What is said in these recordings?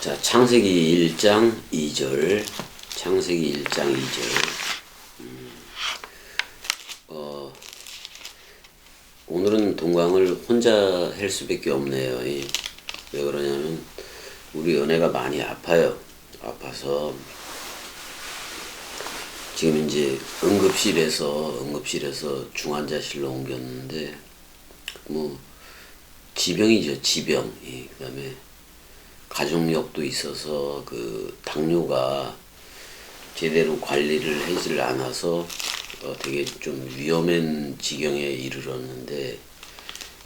자, 창세기 1장 2절. 창세기 1장 2절. 오늘은 동강을 혼자 할 수밖에 없네요. 왜 그러냐면 우리 은혜가 많이 아파요. 아파서 지금 이제 응급실에서 중환자실로 옮겼는데 뭐 지병이죠, 지병. 그다음에 가족력도 있어서 그 당뇨가 제대로 관리를 하질 않아서 되게 좀 위험한 지경에 이르렀는데,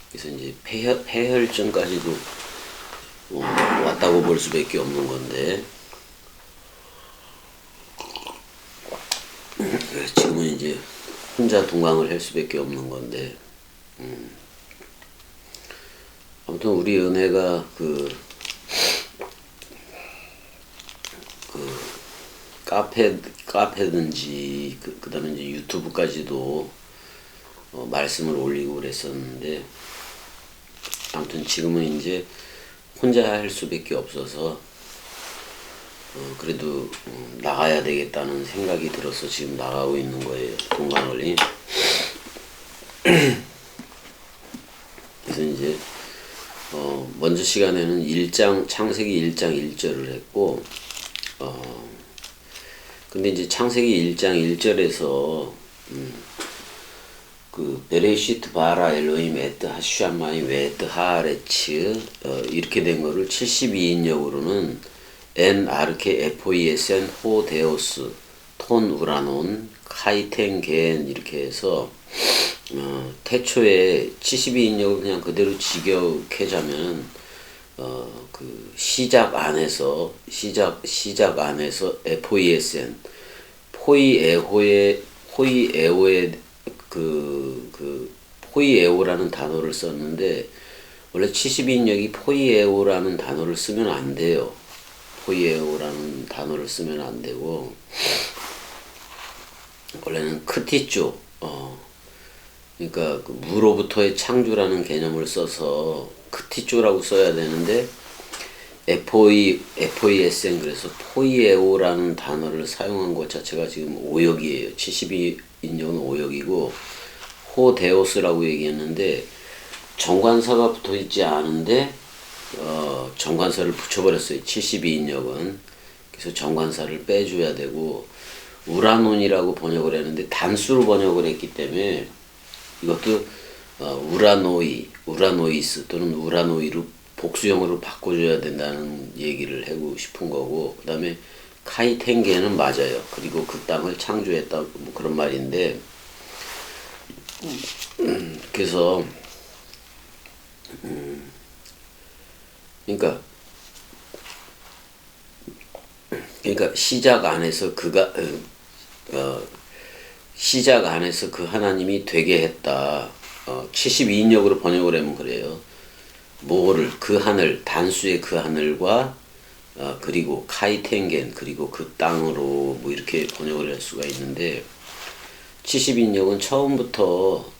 그래서 이제 폐혈증까지도 왔다고 볼 수밖에 없는 건데, 지금은 이제 혼자 동강을 할 수밖에 없는 건데, 아무튼 우리 은혜가 카페든지 그다음에 이제 유튜브까지도 말씀을 올리고 그랬었는데, 아무튼 지금은 이제 혼자 할 수밖에 없어서 그래도 나가야 되겠다는 생각이 들어서 지금 나가고 있는 거예요, 동강을. 그래서 이제 먼저 시간에는 창세기 1장 1절을 했고, 근데 이제 창세기 1장 1절에서 그 베레시트 바라 엘로힘 에트 하슈아마임 에트 하아레츠 이렇게 된 거를 72인역으로는 엔 아르케 에포이에센 호 데오스 톤 우라논 카이텐 겐 이렇게 해서 태초에 72인역을 그냥 그대로 직역하자면 그 시작 안에서 FOESN 포이에오의 포이에오라는 단어를 썼는데, 원래 72인역이 포이에오라는 단어를 쓰면 안 돼요. 포이에오라는 단어를 쓰면 안 되고, 원래는 크티쪼, 그러니까 그 무로부터의 창조라는 개념을 써서 크티쪼라고 써야 되는데, FOESN 그래서 포이에오라는 단어를 사용한 것 자체가 지금 오역이에요. 72인역은 오역이고, 호데오스라고 얘기했는데 정관사가 붙어 있지 않은데 정관사를 붙여버렸어요, 72인역은. 그래서 정관사를 빼줘야 되고, 우라논이라고 번역을 했는데 단수로 번역을 했기 때문에 이것도 우라노이스 또는 우라노이로 복수형으로 바꿔줘야 된다는 얘기를 하고 싶은 거고, 그 다음에 카이텐게는 맞아요. 그리고 그 땅을 창조했다, 뭐 그런 말인데, 그래서 그러니까 시작 안에서 시작 안에서 그 하나님이 되게 했다. 72인역으로 번역을 하면 그래요. 뭐를, 그 하늘, 단수의 그 하늘과 그리고 카이텐겐, 그리고 그 땅으로 뭐 이렇게 번역을 할 수가 있는데, 72인역은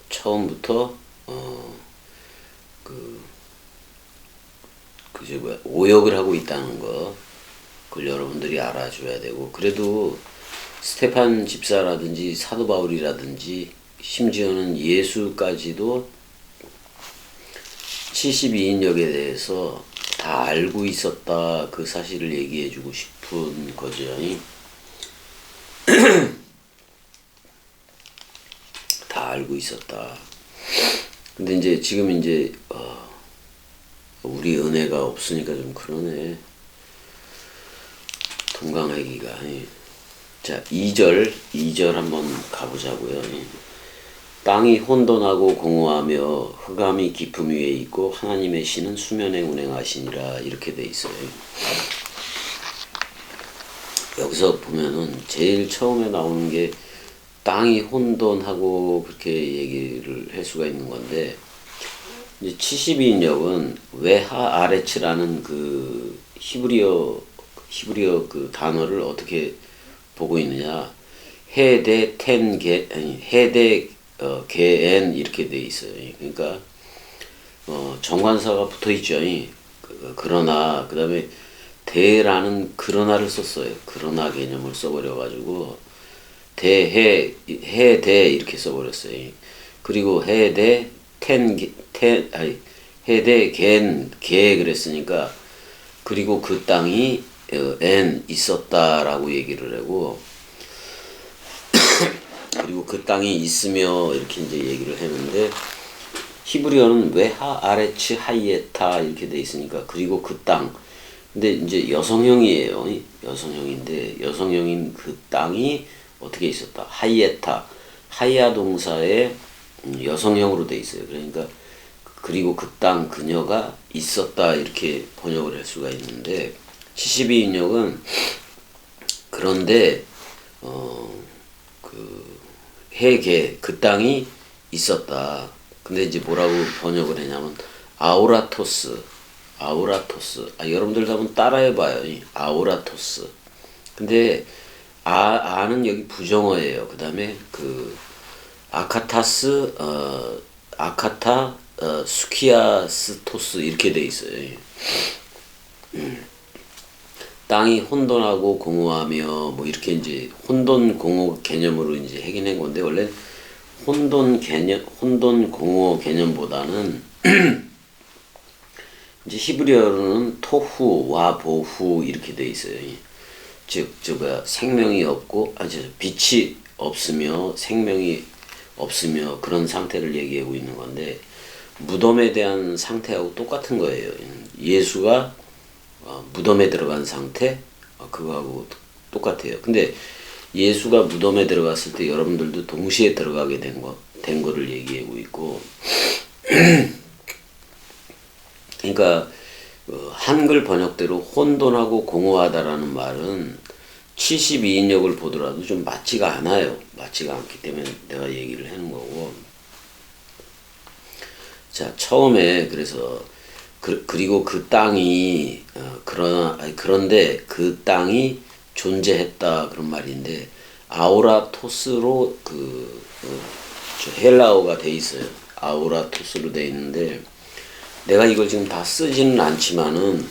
처음부터 오역을 하고 있다는 거, 그걸 여러분들이 알아줘야 되고, 그래도 스테판 집사라든지 사도 바울이라든지 심지어는 예수까지도 72인역에 대해서 다 알고 있었다, 그 사실을 얘기해주고 싶은 거죠. 다 알고 있었다. 근데 이제 지금 이제 우리 은혜가 없으니까 좀 그러네, 동강하기가. 자, 2절 한번 가보자고요. 땅이 혼돈하고 공허하며 흑암이 깊음 위에 있고 하나님의 신은 수면에 운행하시니라, 이렇게 돼 있어요. 여기서 보면은 제일 처음에 나오는 게 땅이 혼돈하고 그렇게 얘기를 할 수가 있는 건데, 이제 72인역은 외하 아레츠라는 그 히브리어 그 단어를 어떻게 보고 있느냐, 해대 텐게 아니 해대 게엔 이렇게 돼 있어요. 그러니까 정관사가 붙어 있죠. 그러나 그 다음에 대라는 그러나를 썼어요. 그러나 개념을 써버려가지고 해대 이렇게 써버렸어요. 그리고 해대 해대 개 그랬으니까 그리고 그 땅이 엔 있었다라고 얘기를 하고 그리고 그 땅이 있으며 이렇게 이제 얘기를 했는데 히브리어는 외하 아레츠 하이에타 이렇게 돼 있으니까 그리고 그 땅 근데 이제 여성형이에요. 여성형인데 여성형인 그 땅이 어떻게 있었다. 하이에타 하이아 동사에 여성형으로 돼 있어요. 그러니까 그리고 그 땅 그녀가 있었다 이렇게 번역을 할 수가 있는데 72인역은 그런데 그 해계 그 땅이 있었다. 근데 이제 뭐라고 번역을 했냐면 아우라토스 여러분들도 한번 따라해봐요. 아우라토스. 근데 아는 여기 부정어예요. 그 다음에 그 아카타스 아카타 스키아스토스 이렇게 돼 있어요. 땅이 혼돈하고 공허하며 뭐 이렇게 이제 혼돈 공허 개념으로 이제 해석한 건데 원래 혼돈 공허 개념보다는 이제 히브리어로는 토후 와 보후 이렇게 돼 있어요. 즉 생명이 없고 빛이 없으며 생명이 없으며 그런 상태를 얘기하고 있는 건데 무덤에 대한 상태하고 똑같은 거예요. 예수가 무덤에 들어간 상태 그거하고 똑같아요. 근데 예수가 무덤에 들어갔을 때 여러분들도 동시에 들어가게 된 거를 얘기하고 있고 그러니까 한글 번역대로 혼돈하고 공허하다라는 말은 72인역을 보더라도 좀 맞지가 않아요. 맞지가 않기 때문에 내가 얘기를 하는 거고. 자, 처음에 그래서 그리고 그 땅이 그런데 그 땅이 존재했다 그런 말인데 아우라토스로 헬라어가 돼 있어요. 아우라토스로 돼 있는데 내가 이걸 지금 다 쓰지는 않지만은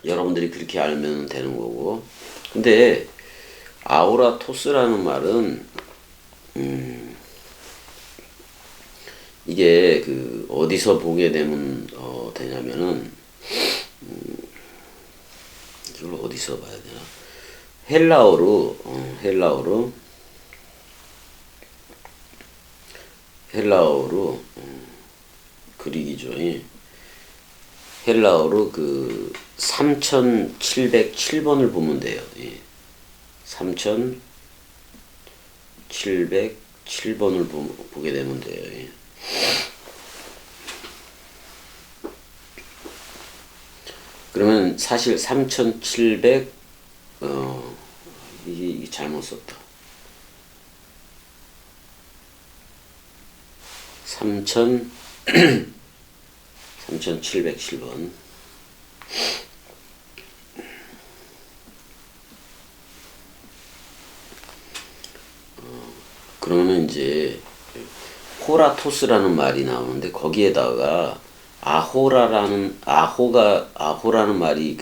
여러분들이 그렇게 알면 되는 거고. 근데 아우라토스라는 말은 이게 어디서 보게 되냐면은 이걸 어디서 봐야 되나? 헬라어로 그릭이죠. 헬라어로 3707번을 보면 돼요. 3707번을 보게 되면 돼요. 그러면 사실 3700 이게 잘못 썼다. 3707번. 그러면 이제 호라토스라는 말이 나오는데 거기에다가 아호라는 말이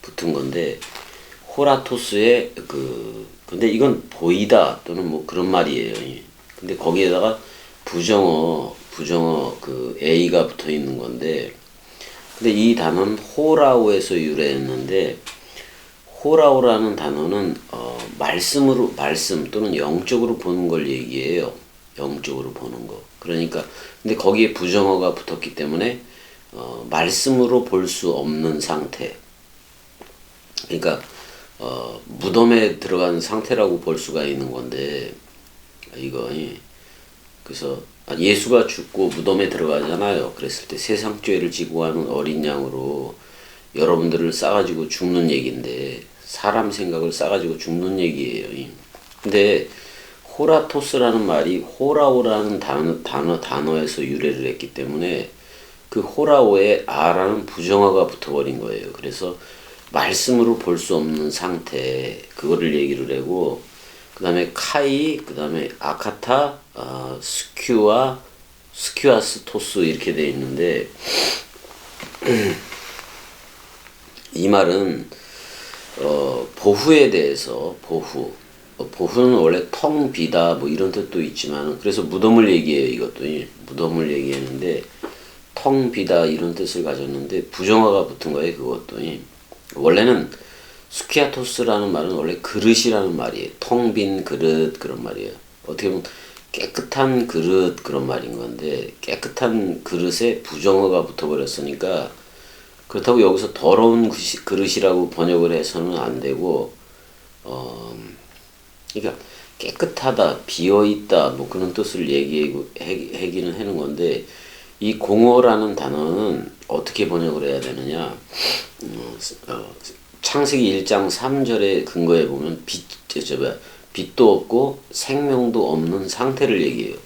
붙은 건데 호라토스의 근데 이건 보이다 또는 뭐 그런 말이에요. 근데 거기에다가 부정어 A가 붙어 있는 건데 근데 이 단어는 호라오에서 유래했는데 호라오라는 단어는 말씀 또는 영적으로 보는 걸 얘기해요. 영적으로 보는 거. 그러니까 근데 거기에 부정어가 붙었기 때문에 말씀으로 볼 수 없는 상태. 그러니까 무덤에 들어간 상태라고 볼 수가 있는 건데 이거 그래서 예수가 죽고 무덤에 들어가잖아요. 그랬을 때 세상 죄를 지고 가는 어린 양으로 여러분들을 싸가지고 죽는 얘기인데 사람 생각을 싸가지고 죽는 얘기예요. 근데 호라토스라는 말이 호라오라는 단어에서 유래를 했기 때문에 그 호라오에 아라는 부정어가 붙어버린 거예요. 그래서 말씀으로 볼 수 없는 상태 그거를 얘기를 하고 그 다음에 카이 그 다음에 아카타 스큐아스토스 이렇게 돼 있는데 이 말은 보후에 대해서 보후는 원래 텅 비다 뭐 이런 뜻도 있지만 그래서 무덤을 얘기해요. 이것도 무덤을 얘기하는데 텅 비다 이런 뜻을 가졌는데 부정어가 붙은 거예요. 그것도 원래는 스키아토스라는 말은 원래 그릇이라는 말이에요. 텅 빈 그릇 그런 말이에요. 어떻게 보면 깨끗한 그릇 그런 말인 건데 깨끗한 그릇에 부정어가 붙어버렸으니까 그렇다고 여기서 더러운 그릇이라고 번역을 해서는 안 되고 그러니까 깨끗하다, 비어있다 뭐 그런 뜻을 얘기는 하는 건데 이 공허라는 단어는 어떻게 번역을 해야 되느냐 창세기 1장 3절의 근거에 보면 빛도 없고 생명도 없는 상태를 얘기해요.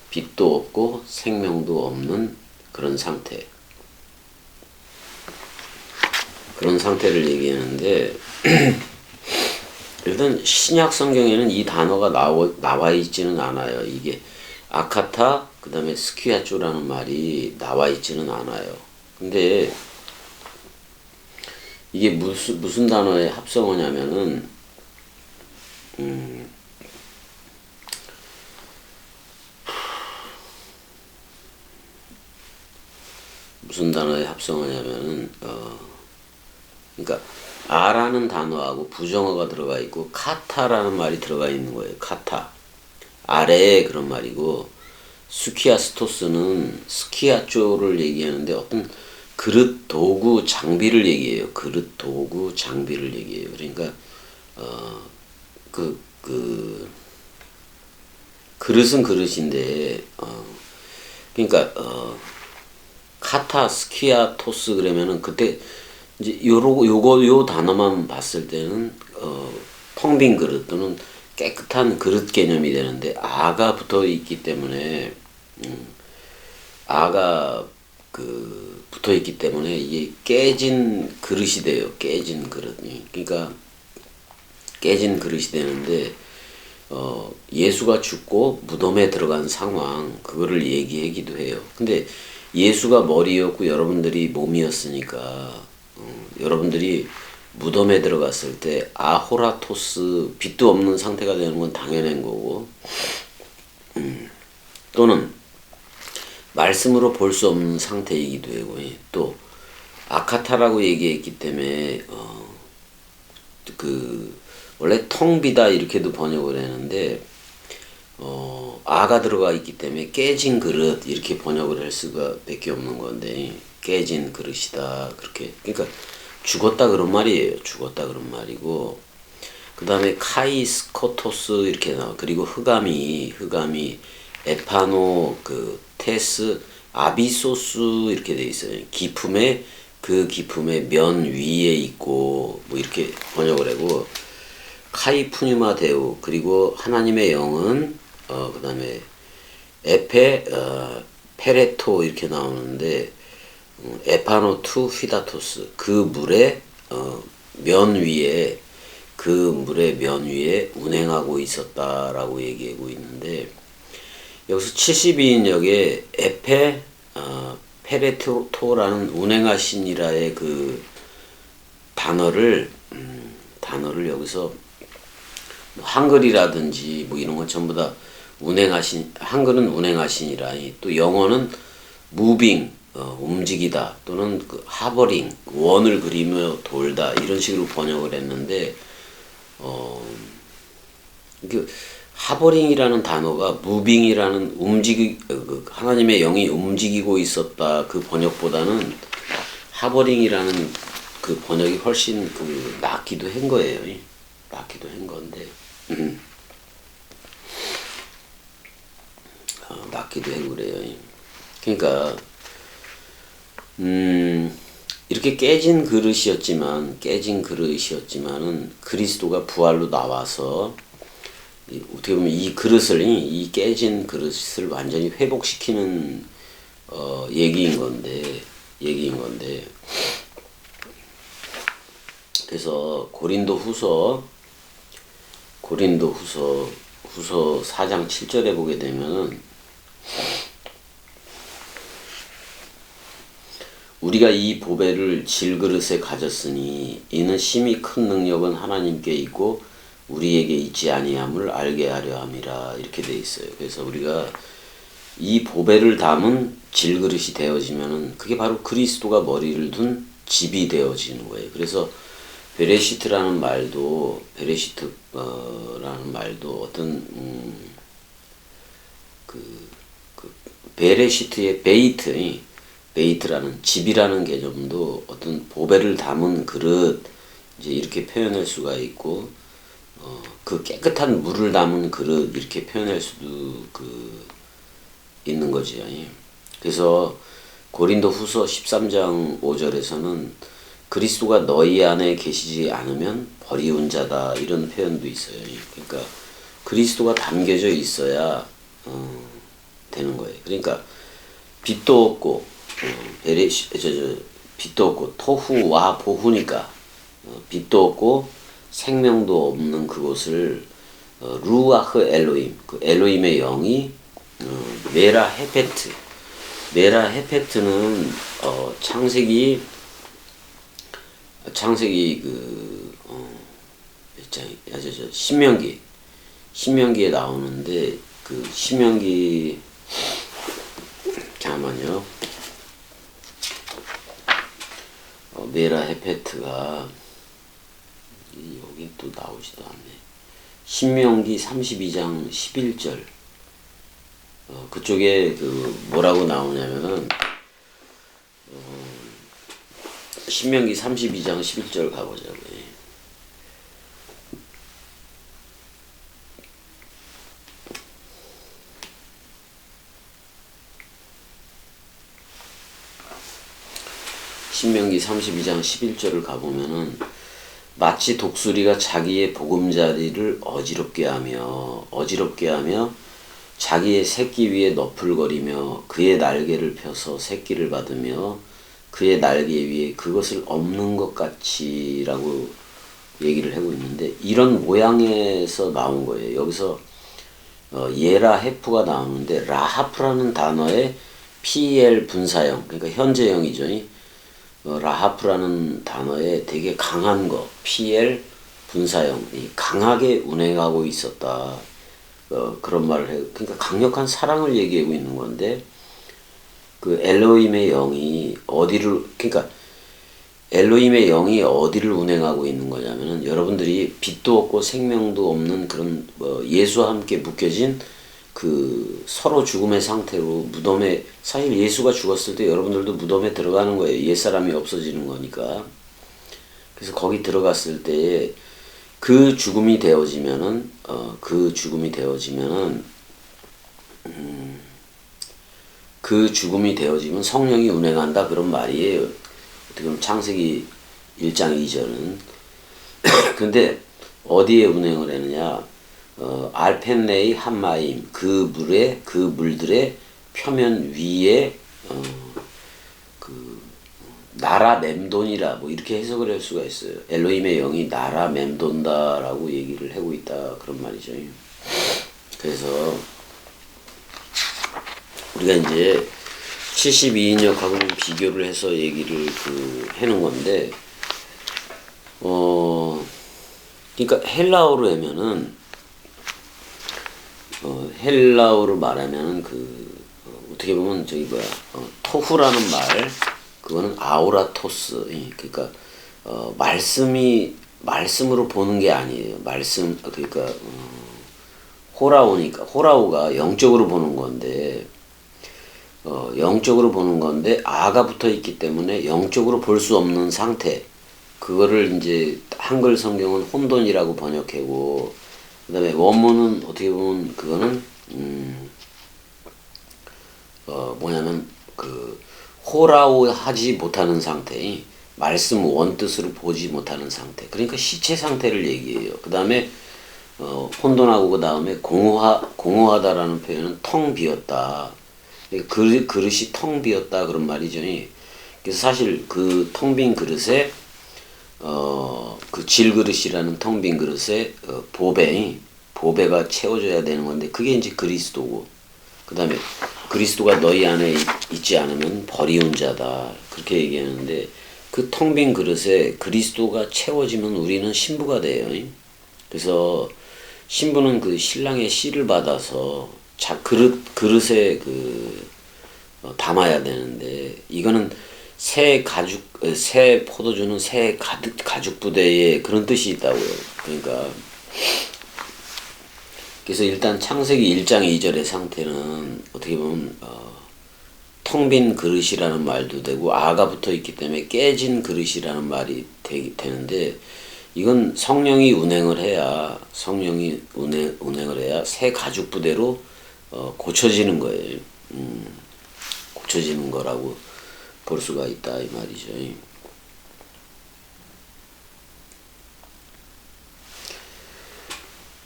빛도 없고 생명도 없는 그런 상태. 그런 상태를 얘기하는데 일단 신약 성경에는 이 단어가 나와 있지는 않아요. 이게 아카타 그 다음에 스키아쪼라는 말이 나와 있지는 않아요. 근데 이게 무슨 단어의 합성어냐면은 무슨 단어의 합성어냐면은 그러니까 아라는 단어하고 부정어가 들어가 있고 카타라는 말이 들어가 있는 거예요. 카타 아래에 그런 말이고 스키아스토스는 스키아쪼를 얘기하는데 어떤 그릇 도구 장비를 얘기해요. 그릇 도구 장비를 얘기해요. 그러니까 그릇은 그릇인데 그러니까 카타 스키아토스 그러면은 그때 이제 요 단어만 봤을 때는 텅 빈 그릇 또는 깨끗한 그릇 개념이 되는데 아가 붙어 있기 때문에 아가 붙어 있기 때문에 이게 깨진 그릇이 돼요. 깨진 그릇이. 그러니까 깨진 그릇이 되는데 예수가 죽고 무덤에 들어간 상황 그거를 얘기하기도 해요. 근데 예수가 머리였고 여러분들이 몸이었으니까 여러분들이 무덤에 들어갔을 때 아호라토스 빛도 없는 상태가 되는 건 당연한 거고 또는 말씀으로 볼 수 없는 상태이기도 하고 또 아카타라고 얘기했기 때문에 원래 텅 비다 이렇게도 번역을 했는데 아가 들어가 있기 때문에 깨진 그릇 이렇게 번역을 할 수가 밖에 없는 건데 깨진 그릇이다 그렇게 그러니까 죽었다 그런 말이에요. 죽었다 그런 말이고 그 다음에 카이스코토스 이렇게 나와. 그리고 흑암이 에파노 테스 아비소스 이렇게 돼 있어요. 기품에 그 기품의 면 위에 있고 뭐 이렇게 번역을 하고 카이푸니마 데우 그리고 하나님의 영은 그 다음에 페레토 이렇게 나오는데 에파노투 휘다토스 그 물의 면 위에 운행하고 있었다라고 얘기하고 있는데 여기서 72인역에 페레토라는 운행하신이라의 그 단어를 여기서 한글이라든지 뭐 이런 건 전부 다 운행하신 한글은 운행하신이라 또 영어는 무빙 움직이다 또는 하버링 원을 그리며 돌다 이런 식으로 번역을 했는데 하버링이라는 단어가 무빙이라는 하나님의 영이 움직이고 있었다 그 번역보다는 하버링이라는 그 번역이 훨씬 낫기도 한 거예요. 낫기도 한 건데 낫기도 하고 그래요. 그러니까 이렇게 깨진 그릇이었지만은 그리스도가 부활로 나와서 어떻게 보면 이 깨진 그릇을 완전히 회복시키는 얘기인 건데 그래서 고린도후서 4장 7절에 보게 되면은 우리가 이 보배를 질그릇에 가졌으니 이는 심히 큰 능력은 하나님께 있고 우리에게 있지 아니함을 알게 하려 함이라 이렇게 돼 있어요. 그래서 우리가 이 보배를 담은 질그릇이 되어지면은 그게 바로 그리스도가 머리를 둔 집이 되어지는 거예요. 그래서 베레시트라는 말도 어떤 베레시트의 베이트라는 집이라는 개념도 어떤 보배를 담은 그릇 이제 이렇게 표현할 수가 있고 그 깨끗한 물을 담은 그릇 이렇게 표현할 수도 있는 거죠. 그래서 고린도 후서 13장 5절에서는 그리스도가 너희 안에 계시지 않으면 버리운 자다 이런 표현도 있어요. 그러니까 그리스도가 담겨져 있어야 되는 거예요. 그러니까 빛도 없고 빛도 없고 토후와 보후니까 빛도 없고 생명도 없는 그곳을 루아흐 엘로임 그 엘로임의 영이 메라 헤페트는 창세기 신명기에 나오는데 그 신명기 잠깐만요. 메라 헤페트가 여기 또 나오지도 않네. 신명기 32장 11절 그쪽에 뭐라고 나오냐면은 신명기 32장 11절 가보자고요. 신명기 32장 11절을 가보면은 마치 독수리가 자기의 보금자리를 어지럽게 하며 자기의 새끼 위에 너풀거리며 그의 날개를 펴서 새끼를 받으며 그의 날개 위에 그것을 엎는 것 같이라고 얘기를 하고 있는데 이런 모양에서 나온 거예요. 여기서 예라 헤프가 나오는데 라하프라는 단어의 PL 분사형 그러니까 현재형이죠. 라하프라는 단어에 되게 강한 거 PL 분사형 강하게 운행하고 있었다. 그런 말을 해요. 그러니까 강력한 사랑을 얘기하고 있는 건데 그 엘로힘의 영이 그러니까 엘로힘의 영이 어디를 운행하고 있는 거냐면은 여러분들이 빛도 없고 생명도 없는 그런 예수와 함께 묶여진 그 서로 죽음의 상태로 무덤에 사실 예수가 죽었을 때 여러분들도 무덤에 들어가는 거예요. 옛사람이 없어지는 거니까. 그래서 거기 들어갔을 때 그 죽음이 되어지면은 성령이 운행한다 그런 말이에요. 어떻게 보면 창세기 1장 2절은 근데 어디에 운행을 했느냐? 알펜레이 한마임 그 물들의 표면 위에 나라 맴돈이라 뭐 이렇게 해석을 할 수가 있어요. 엘로힘의 영이 나라 맴돈다라고 얘기를 하고 있다 그런 말이죠. 그래서 우리가 이제 72인역하고는 비교를 해서 얘기를 하는 건데 그러니까 헬라어로 말하면은 어떻게 보면 토후라는 말 그거는 아우라토스 그러니까 말씀으로 보는 게 아니에요. 그러니까 호라오가 영적으로 보는 건데 아가 붙어 있기 때문에 영적으로 볼 수 없는 상태 그거를 이제 한글 성경은 혼돈이라고 번역하고 그다음에 원문은 어떻게 보면 그거는 뭐냐면 호라오 하지 못하는 상태, 말씀 원뜻으로 보지 못하는 상태. 그러니까 시체 상태를 얘기해요. 그 다음에 혼돈하고 그 다음에 공허하다라는 표현은 텅 비었다. 그릇이 텅 비었다 그런 말이죠. 그래서 사실 그 텅 빈 그릇에 그 질그릇이라는 텅 빈 그릇에 보배가 채워져야 되는 건데 그게 이제 그리스도고 그 다음에 그리스도가 너희 안에 있지 않으면 버리운 자다. 그렇게 얘기하는데 그 텅 빈 그릇에 그리스도가 채워지면 우리는 신부가 돼요. 그래서 신부는 그 신랑의 씨를 받아서 그릇에 담아야 되는데 이거는 새 포도주는 새 가죽 부대에 그런 뜻이 있다고요. 그러니까 그래서 일단 창세기 1장 2절의 상태는 어떻게 보면 텅 빈 그릇이라는 말도 되고 아가 붙어 있기 때문에 깨진 그릇이라는 말이 되는데 이건 성령이 운행을 해야 새 가죽 부대로 고쳐지는 거예요. 고쳐지는 거라고 볼 수가 있다 이 말이죠.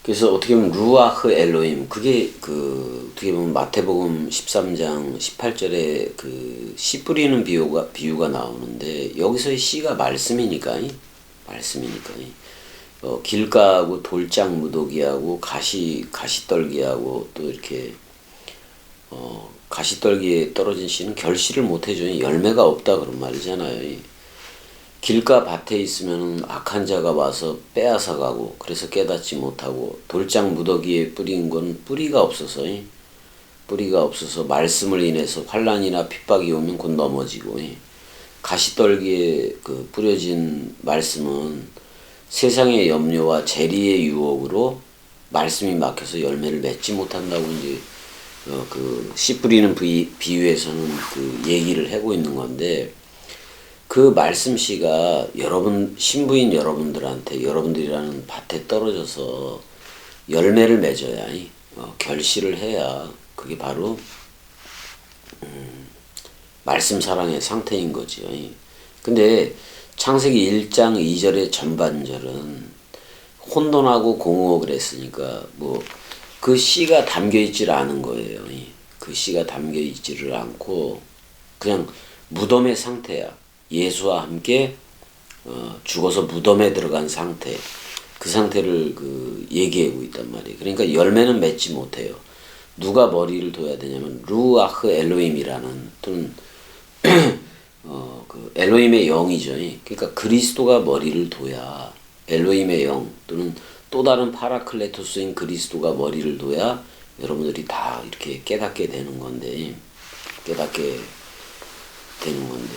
그래서 어떻게 보면 루아흐 엘로힘 그게 어떻게 보면 마태복음 13장 18절에 씨 뿌리는 비유가 나오는데 여기서의 씨가 말씀이니까 길가하고 돌장 무더기하고 가시떨기하고 또 이렇게 가시떨기에 떨어진 씨는 결실을 못 해줘요. 열매가 없다 그런 말이잖아요. 길가 밭에 있으면 악한 자가 와서 빼앗아 가고 그래서 깨닫지 못하고 돌장 무더기에 뿌린 건 뿌리가 없어서 말씀을 인해서 환난이나 핍박이 오면 곧 넘어지고 가시떨기에 뿌려진 말씀은 세상의 염려와 재리의 유혹으로 말씀이 막혀서 열매를 맺지 못한다고 이제 씨 뿌리는 비유에서는 얘기를 하고 있는 건데 그 말씀씨가 신부인 여러분들한테 여러분들이라는 밭에 떨어져서 열매를 맺어야 결실을 해야 그게 바로 말씀 사랑의 상태인 거죠. 근데 창세기 1장 2절의 전반절은 혼돈하고 공허 그랬으니까 그 씨가 담겨 있지를 않은 거예요. 그 씨가 담겨 있지를 않고 그냥 무덤의 상태야. 예수와 함께 죽어서 무덤에 들어간 상태, 그 상태를 얘기하고 있단 말이에요. 그러니까 열매는 맺지 못해요. 누가 머리를 둬야 되냐면 루아흐 엘로힘이라는 또는 엘로힘의 영이죠. 그러니까 그리스도가 머리를 둬야 엘로힘의 영 또는 또 다른 파라클레토스인 그리스도가 머리를 둬야 여러분들이 다 이렇게 깨닫게 되는 건데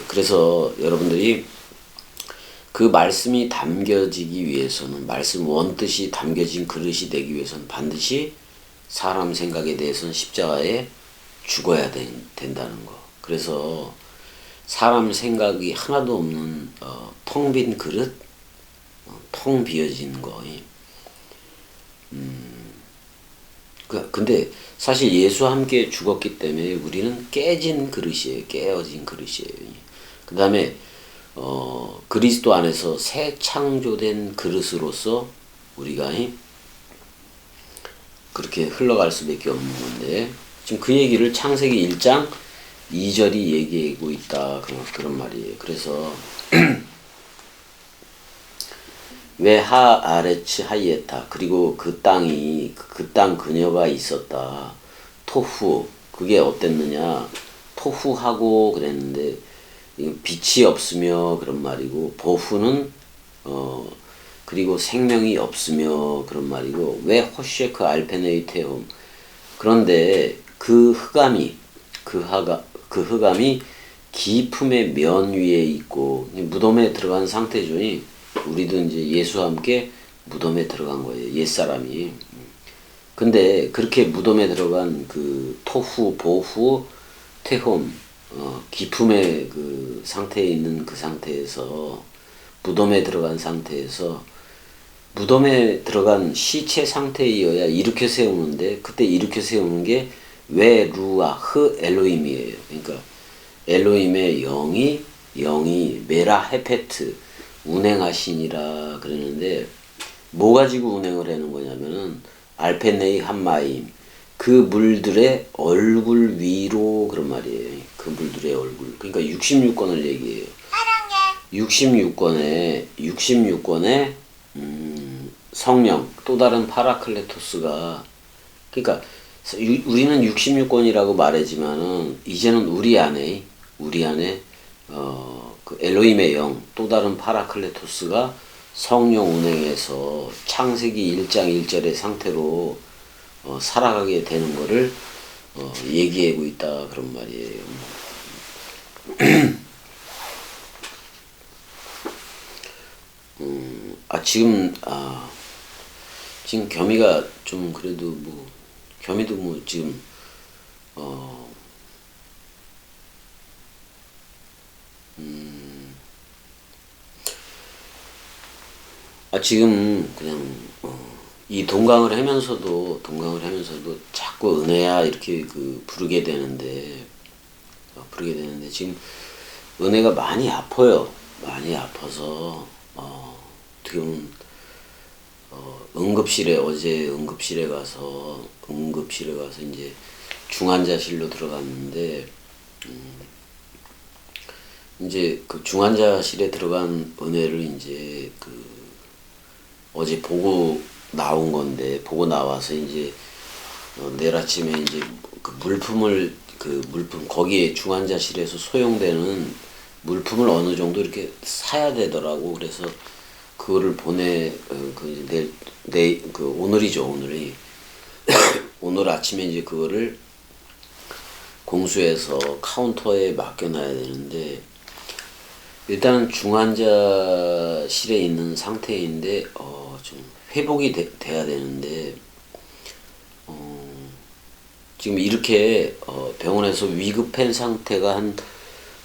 그래서 여러분들이 그 말씀이 담겨지기 위해서는 말씀 원뜻이 담겨진 그릇이 되기 위해서는 반드시 사람 생각에 대해서는 십자가에 죽어야 된다는 거. 그래서 사람 생각이 하나도 없는 텅 빈 그릇, 텅 비어진 거. 근데 사실 예수와 함께 죽었기 때문에 우리는 깨진 그릇이에요. 깨어진 그릇이에요. 그 다음에 그리스도 안에서 새 창조된 그릇으로서 우리가 그렇게 흘러갈 수밖에 없는 건데 지금 그 얘기를 창세기 1장 2절이 얘기하고 있다 그런 말이에요. 그래서 왜 하아레츠 하이에타 그리고 그 땅 그녀가 있었다. 토후 그게 어땠느냐 토후하고 그랬는데 빛이 없으며 그런 말이고 보후는 그리고 생명이 없으며 그런 말이고 왜 호쉐크 알페네이 테옴 그런데 그 흑암이 기품의 면 위에 있고 무덤에 들어간 상태죠. 우리도 이제 예수와 함께 무덤에 들어간 거예요. 옛사람이. 근데 그렇게 무덤에 들어간 토후, 보후, 테홈, 기품의 상태에 있는 그 상태에서 무덤에 들어간 상태에서 무덤에 들어간 시체 상태이어야 일으켜 세우는데 그때 일으켜 세우는 게 왜 루아 흐 엘로힘이에요. 그러니까 엘로힘의 영이 메라 헤페트 운행하시니라 그러는데 뭐 가지고 운행을 하는 거냐면은 알페네이 한마임 그 물들의 얼굴 위로 그런 말이에요. 그 물들의 얼굴. 그러니까 66권을 얘기해요. 66권에 성령 또 다른 파라클레토스가 그러니까 우리는 66권이라고 말하지만은 이제는 우리 안에 그 엘로힘의 영, 또 다른 파라클레토스가 성령 운행에서 창세기 1장 1절의 상태로 살아가게 되는 거를 얘기하고 있다 그런 말이에요. 지금 겸이가 좀 그래도 뭐 겸이도 뭐 지금 지금 그냥 이 동강을 하면서도 자꾸 은혜야 이렇게 부르게 되는데 지금 은혜가 많이 아파요. 많이 아파서 어떻게 보면 어제 응급실에 가서 이제 중환자실로 들어갔는데 이제 그 중환자실에 들어간 은혜를 이제 어제 보고 나온 건데 보고 나와서 이제 내일 아침에 이제 물품 거기에 중환자실에서 소용되는 물품을 어느 정도 이렇게 사야 되더라고. 그래서 그거를 오늘이죠. 오늘 아침에 이제 그거를 공수해서 카운터에 맡겨놔야 되는데 일단은 중환자실에 있는 상태인데 좀 회복이 돼야 되는데 지금 이렇게 병원에서 위급한 상태가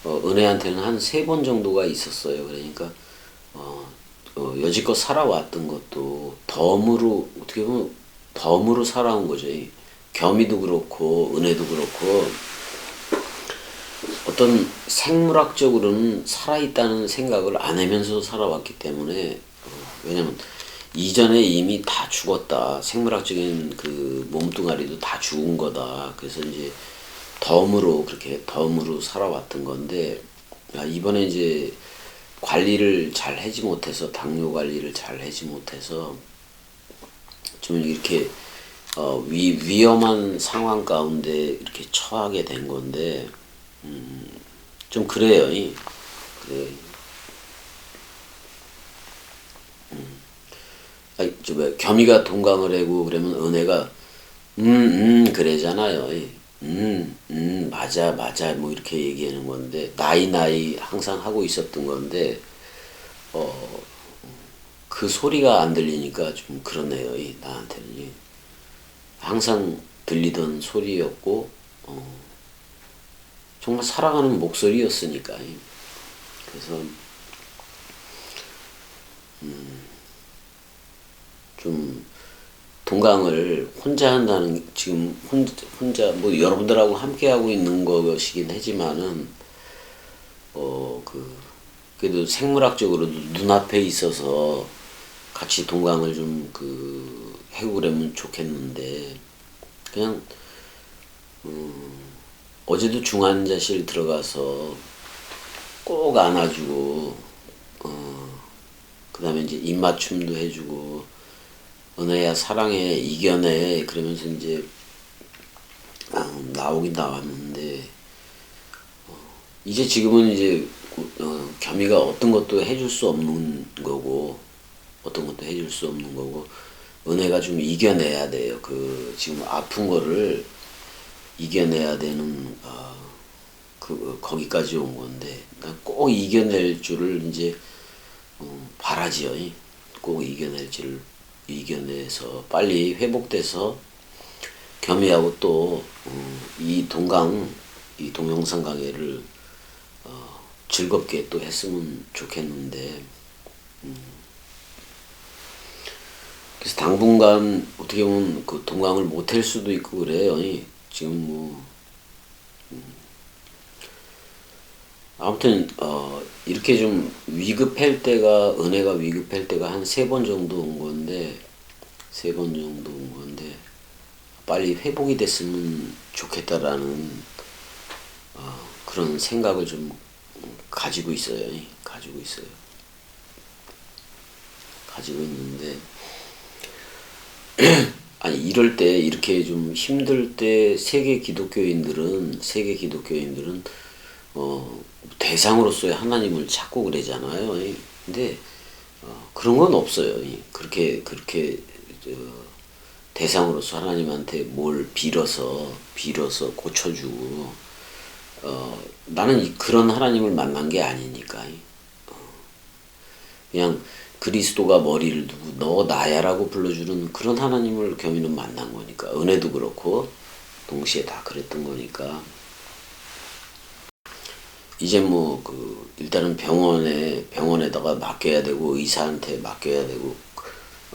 은혜한테는 한 3번 정도가 있었어요. 그러니까 여지껏 살아왔던 것도 어떻게 보면 덤으로 살아온 거죠. 겸이도 그렇고 은혜도 그렇고 어떤 생물학적으로는 살아있다는 생각을 안 하면서 살아왔기 때문에 왜냐면 이전에 이미 다 죽었다. 생물학적인 그 몸뚱아리도 다 죽은 거다. 그래서 이제 덤으로 살아왔던 건데 이번에 이제 관리를 잘 하지 못해서 당뇨 관리를 잘 하지 못해서 좀 이렇게 위험한 상황 가운데 이렇게 처하게 된 건데 좀 그래요. 그래. 겸이가 동강을 하고 그러면 은혜가 그래잖아요. 맞아 뭐 이렇게 얘기하는 건데 나이 항상 하고 있었던 건데 그 소리가 안 들리니까 좀 그러네요. 나한테는 항상 들리던 소리였고 정말 살아가는 목소리였으니까. 그래서 좀 동강을 혼자 한다는 지금 혼자 뭐 여러분들하고 함께 하고 있는 것이긴 하지만은 그래도 생물학적으로 눈앞에 있어서 같이 동강을 좀 하고 그러면 좋겠는데 그냥 어제도 중환자실 들어가서 꼭 안아주고 그 다음에 이제 입맞춤도 해주고 은혜야 사랑해 이겨내 그러면서 이제 나오긴 나왔는데 이제 지금은 이제 겸이가 어떤 것도 해줄 수 없는 거고 은혜가 좀 이겨내야 돼요. 지금 아픈 거를 이겨내야 되는 거기까지 온 건데 꼭 이겨낼 줄을 이제 바라지요. 꼭 이겨내서 빨리 회복돼서 겸이하고 또 이 동영상 강의를 즐겁게 또 했으면 좋겠는데 그래서 당분간 어떻게 보면 그 동강을 못 할 수도 있고 그래요. 지금 뭐 아무튼 이렇게 좀 은혜가 위급할 때가 한 3번 정도 온 건데 빨리 회복이 됐으면 좋겠다라는 그런 생각을 좀 가지고 있어요. 가지고 있는데 아니 이럴 때 이렇게 좀 힘들 때 세계 기독교인들은 대상으로서의 하나님을 찾고 그러잖아요. 근데 그런 건 없어요. 그렇게 대상으로서 하나님한테 뭘 빌어서 고쳐주고 나는 그런 하나님을 만난 게 아니니까 그냥 그리스도가 머리를 두고 너 나야라고 불러주는 그런 하나님을 겸이는 만난 거니까 은혜도 그렇고 동시에 다 그랬던 거니까 이제 일단은 병원에다가 맡겨야 되고 의사한테 맡겨야 되고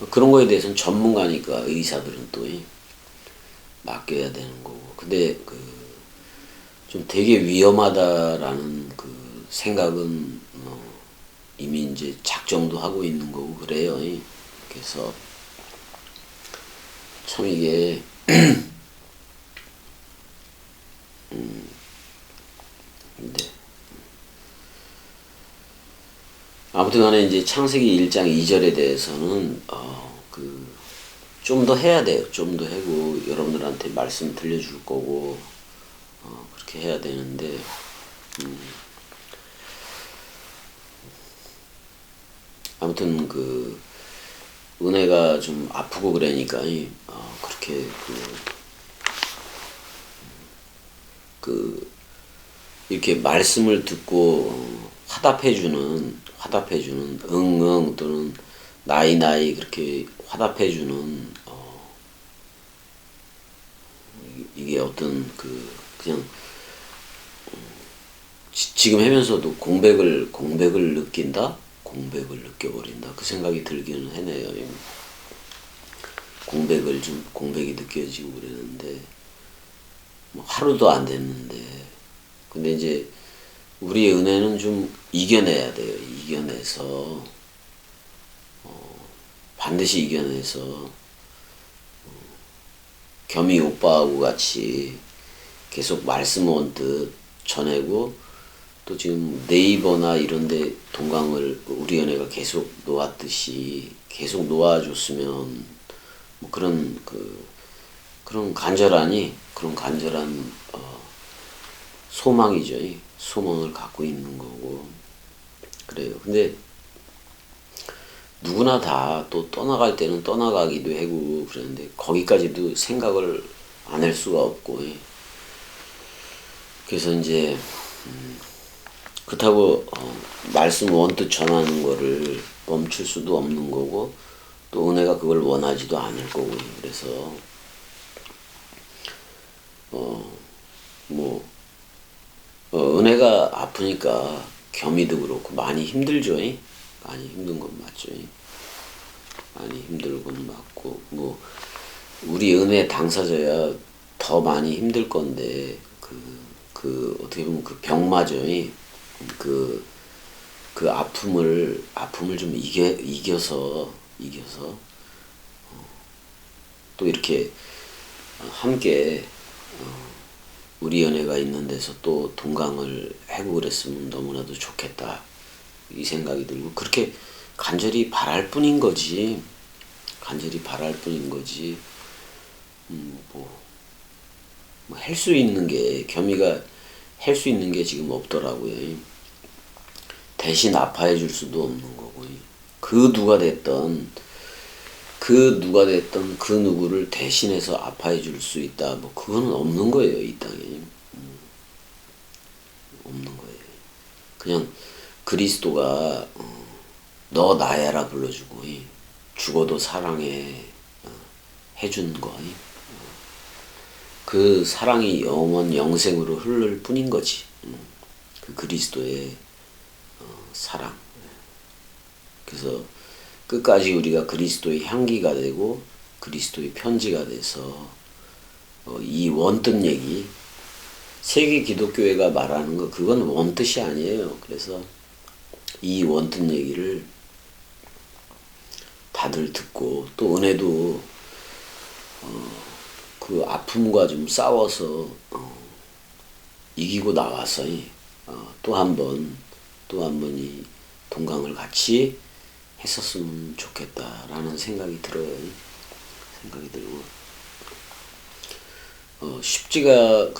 그런 거에 대해서는 전문가니까 의사들은 또 맡겨야 되는 거고 근데 좀 되게 위험하다라는 생각은 이미 이제 작정도 하고 있는 거고 그래요. 그래서 참 이게 근데 아무튼 간에 이제 창세기 1장 2절에 대해서는 좀 더 해야 돼요. 좀 더 하고 여러분들한테 말씀 들려줄 거고 그렇게 해야 되는데 아무튼 은혜가 좀 아프고 그러니까 그렇게 이렇게 말씀을 듣고 화답해주는 응응 또는 나이 그렇게 화답해주는 이게 어떤 그냥 지금 하면서도 공백을 느낀다? 공백을 느껴버린다. 그 생각이 들기는 해네요. 공백이 느껴지고 그랬는데, 하루도 안 됐는데. 근데 이제, 우리의 은혜는 좀 이겨내야 돼요. 이겨내서, 반드시 이겨내서, 겸이 오빠하고 같이 계속 말씀 온 뜻 전하고, 또 지금 네이버나 이런데 동강을 우리 연애가 계속 놓았듯이 계속 놓아줬으면 그런 간절한 소망이죠. 소망을 갖고 있는 거고 그래요. 근데 누구나 다 또 떠나갈 때는 떠나가기도 하고 그러는데 거기까지도 생각을 안 할 수가 없고 그래서 이제 그렇다고 말씀 원뜻 전하는 거를 멈출 수도 없는 거고 또 은혜가 그걸 원하지도 않을 거고 그래서 은혜가 아프니까 겸이도 그렇고 많이 힘들죠. 많이 힘든 건 맞죠. 많이 힘든 건 맞고 우리 은혜 당사자야 더 많이 힘들 건데 어떻게 보면 병마저 아픔을 좀 이겨서 또 이렇게 함께 우리 연애가 있는 데서 또 동강을 하고 그랬으면 너무나도 좋겠다 이 생각이 들고 그렇게 간절히 바랄 뿐인 거지 할 수 있는 게 겸이가 할 수 있는 게 지금 없더라고요. 대신 아파해 줄 수도 없는 거고 그 누가 됐던 그 누구를 대신해서 아파해 줄 수 있다 그거는 없는 거예요. 이 땅에 없는 거예요. 그냥 그리스도가 너 나야라 불러주고 죽어도 사랑해 해준 거 그 사랑이 영생으로 흐를 뿐인 거지. 그 그리스도의 사랑. 그래서 끝까지 우리가 그리스도의 향기가 되고 그리스도의 편지가 돼서 이 원뜻 얘기 세계 기독교회가 말하는 거 그건 원뜻이 아니에요. 그래서 이 원뜻 얘기를 다들 듣고 또 은혜도 그 아픔과 좀 싸워서 이기고 나와서 또 한 번 이 동강을 같이 했었으면 좋겠다라는 생각이 들어요. 생각이 들고 쉽지가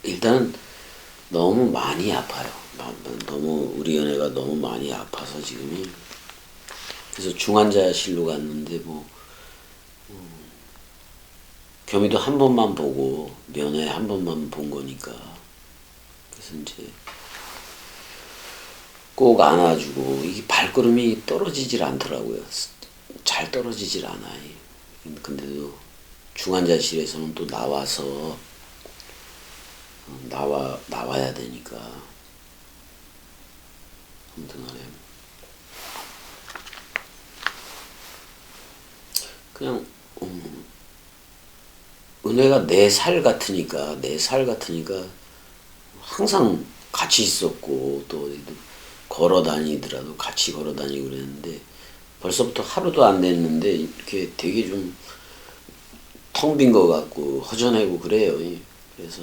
일단은 너무 많이 아파요. 너무 우리 연애가 너무 많이 아파서 지금이. 그래서 중환자실로 갔는데 겸이도 한 번만 보고 면회 한 번만 본 거니까. 그래서 이제 꼭 안아주고 이게 발걸음이 떨어지질 않더라고요. 잘 떨어지질 않아요. 근데도 중환자실에서는 또 나와서 나와야 되니까. 아무튼 간에 그냥 은혜가 내 살 같으니까 항상 같이 있었고 또 어디도 걸어 다니더라도 같이 걸어 다니고 그랬는데 벌써부터 하루도 안 됐는데 이렇게 되게 좀 텅 빈 것 같고 허전하고 그래요. 그래서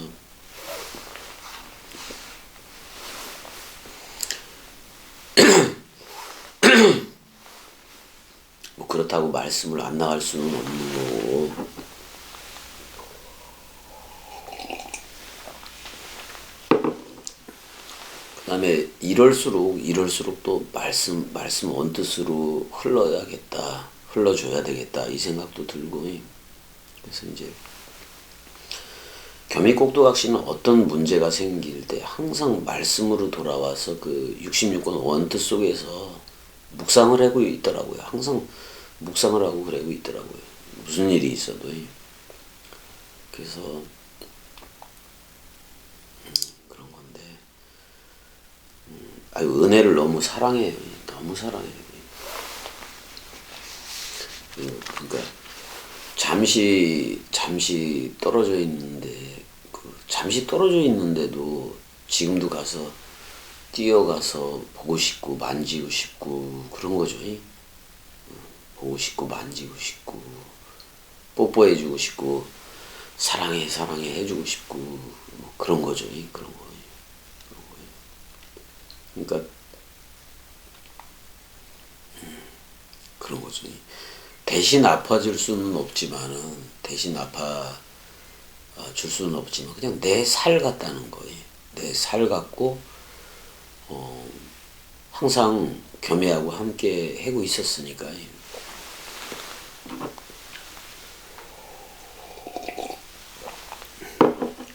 뭐 그렇다고 말씀을 안 나갈 수는 없는 거고. 그다음에 이럴수록 또 말씀 원뜻으로 흘러줘야 되겠다 이 생각도 들고. 그래서 이제 겸이꼭두각시는 어떤 문제가 생길 때 항상 말씀으로 돌아와서 그 66권 원뜻 속에서 묵상을 하고 있더라고요. 항상 묵상을 하고 그러고 있더라고요. 무슨 일이 있어도. 그래서 그런 건데 은혜를 너무 사랑해요. 너무 사랑해요. 그러니까 잠시 떨어져 있는데 잠시 떨어져 있는데도 지금도 가서 뛰어가서 보고 싶고 만지고 싶고 그런 거죠. 보고 싶고 만지고 싶고 뽀뽀해주고 싶고 사랑해 해주고 싶고 뭐 그런 거죠. 그런 거. 그러니까 그런 거죠. 대신 아파줄 수는 없지만 그냥 내 살 같다는 거예요. 내 살 같고 항상 겸이하고 함께 하고 있었으니까.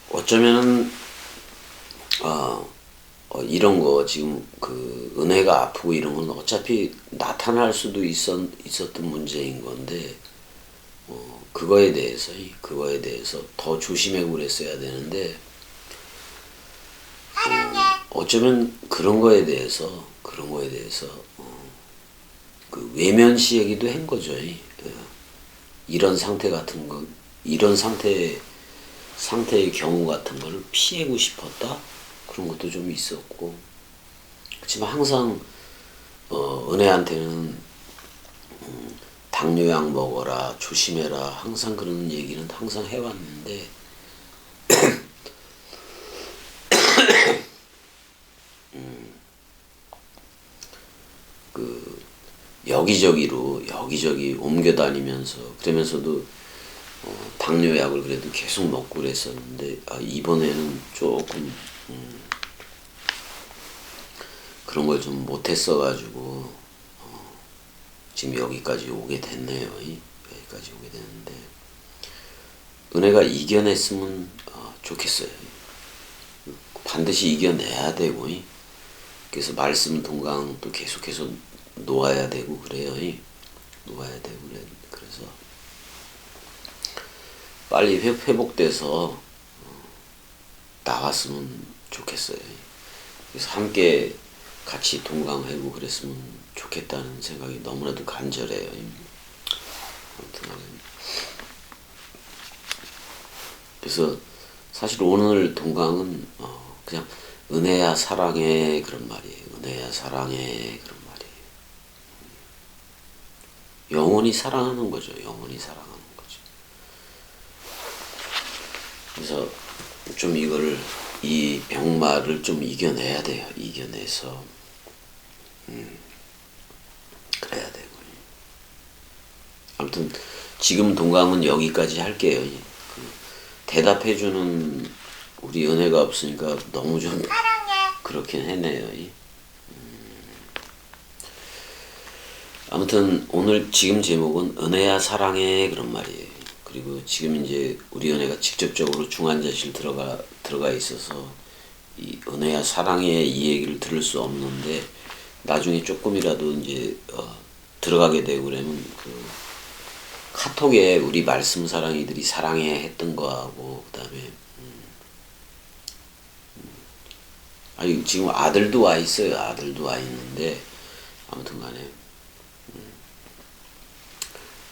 어쩌면은 이런 거 지금 그 은혜가 아프고 이런 건 어차피 나타날 수도 있었던 문제인 건데 그거에 대해서 더 조심하고 그랬어야 되는데 어쩌면 그런 거에 대해서 그 외면시 얘기도 한 거죠. 이런 상태 같은 거 이런 상태의 경우 같은 거를 피하고 싶었다. 그런 것도 좀 있었고. 그렇지만 항상 은혜한테는 당뇨약 먹어라 조심해라 항상 그런 얘기는 항상 해왔는데 그 여기저기 옮겨 다니면서 그러면서도 당뇨약을 그래도 계속 먹고 그랬었는데 이번에는 조금 그런 걸 좀 못했어가지고 지금 여기까지 오게 됐네요. 여기까지 오게 됐는데 은혜가 이겨냈으면 좋겠어요. 반드시 이겨내야 되고 그래서 말씀 동강도 계속해서 놓아야 되고 그래요. 놓아야 되고 그래서 빨리 회복돼서 나왔으면 좋겠어요. 그래서 함께 같이 동강하고 그랬으면 좋겠다는 생각이 너무나도 간절해요. 아무튼 그래서 사실 오늘 동강은 그냥 은혜야 사랑해 그런 말이에요. 은혜야 사랑해 그런 말이에요. 영원히 사랑하는 거죠. 영원히 사랑하는 거죠. 그래서 좀 이 병마를 좀 이겨내야 돼요. 이겨내서 그래야 되고. 아무튼 지금 동강은 여기까지 할게요. 대답해주는 우리 은혜가 없으니까 너무 좀 그렇긴 했네요. 아무튼 오늘 지금 제목은 은혜야 사랑해 그런 말이에요. 그리고 지금 이제 우리 은혜가 직접적으로 중환자실 들어가 있어서 이 은혜야 사랑해 이 얘기를 들을 수 없는데 나중에 조금이라도 이제 들어가게 되고 그러면 그 카톡에 우리 말씀 사랑이들이 사랑해 했던 거하고 그다음에 아니 지금 아들도 와 있어요. 아들도 와 있는데 아무튼간에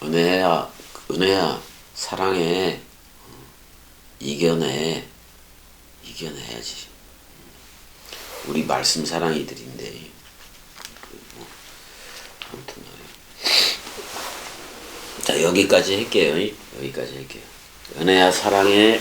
은혜야 사랑해 이겨내야지. 우리 말씀 사랑이들인데 아무튼간에 자 여기까지 할게요. 은혜야 사랑해.